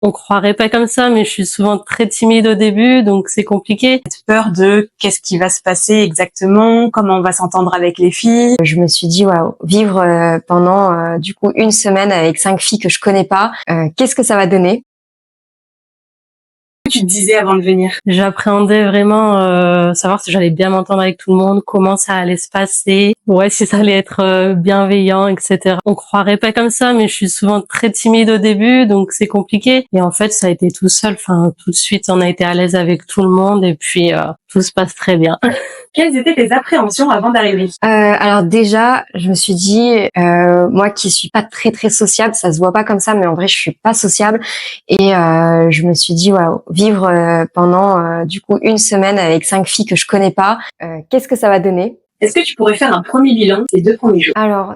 On croirait pas comme ça, mais je suis souvent très timide au début, donc c'est compliqué. Cette peur de qu'est-ce qui va se passer exactement, comment on va s'entendre avec les filles. Je me suis dit, waouh, vivre pendant du coup une semaine avec 5 filles que je connais pas, qu'est-ce que ça va donner? Tu te disais avant de venir? J'appréhendais vraiment savoir si j'allais bien m'entendre avec tout le monde, comment ça allait se passer, ouais, si ça allait être bienveillant, etc. On croirait pas comme ça, mais je suis souvent très timide au début, donc c'est compliqué. Et en fait, ça a été tout seul. Enfin, tout de suite, on a été à l'aise avec tout le monde, et puis tout se passe très bien. Quelles étaient tes appréhensions avant d'arriver? Alors déjà, je me suis dit, moi qui suis pas très sociable, ça se voit pas comme ça, mais en vrai, je suis pas sociable. Et je me suis dit, waouh, vivre pendant du coup une semaine avec 5 filles que je connais pas, qu'est-ce que ça va donner? Est-ce que tu pourrais faire un premier bilan des 2 premiers jours? Alors,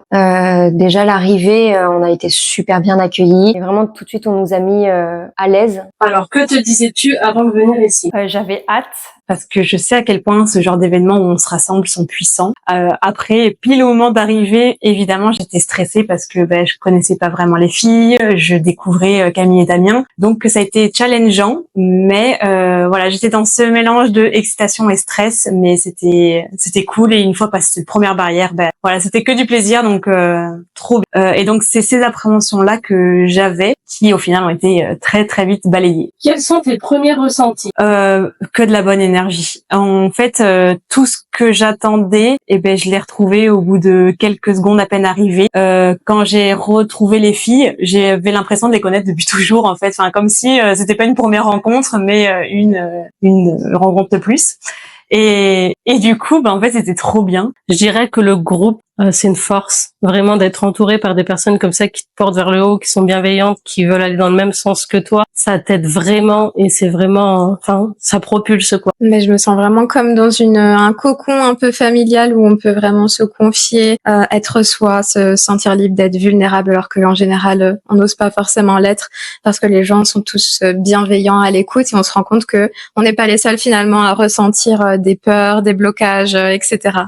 déjà l'arrivée, on a été super bien accueillis. Et vraiment, tout de suite, on nous a mis à l'aise. Alors, que te disais-tu avant de venir ici? J'avais hâte. Parce que je sais à quel point ce genre d'événements où on se rassemble sont puissants. Après, pile au moment d'arriver, évidemment, j'étais stressée parce que je connaissais pas vraiment les filles, je découvrais Camille et Damien, donc ça a été challengeant. Mais voilà, j'étais dans ce mélange de excitation et stress, mais c'était cool. Et une fois passé cette première barrière, voilà, c'était que du plaisir, donc trop bien. Et donc c'est ces appréhensions là que j'avais qui au final ont été très vite balayées. Quels sont tes premiers ressentis? Que de la bonne énergie. En fait, tout ce que j'attendais, je l'ai retrouvé au bout de quelques secondes à peine arrivé. Quand j'ai retrouvé les filles, j'avais l'impression de les connaître depuis toujours, en fait. Enfin, comme si c'était pas une première rencontre, mais une rencontre de plus. Et du coup, en fait, c'était trop bien. Je dirais que le groupe, c'est une force, vraiment d'être entouré par des personnes comme ça qui te portent vers le haut, qui sont bienveillantes, qui veulent aller dans le même sens que toi. Ça t'aide vraiment et c'est vraiment, enfin, ça propulse quoi. Mais je me sens vraiment comme dans un cocon un peu familial où on peut vraiment se confier, être soi, se sentir libre d'être vulnérable alors qu'en général, on n'ose pas forcément l'être parce que les gens sont tous bienveillants à l'écoute et on se rend compte que on n'est pas les seuls finalement à ressentir des peurs, des blocages, etc.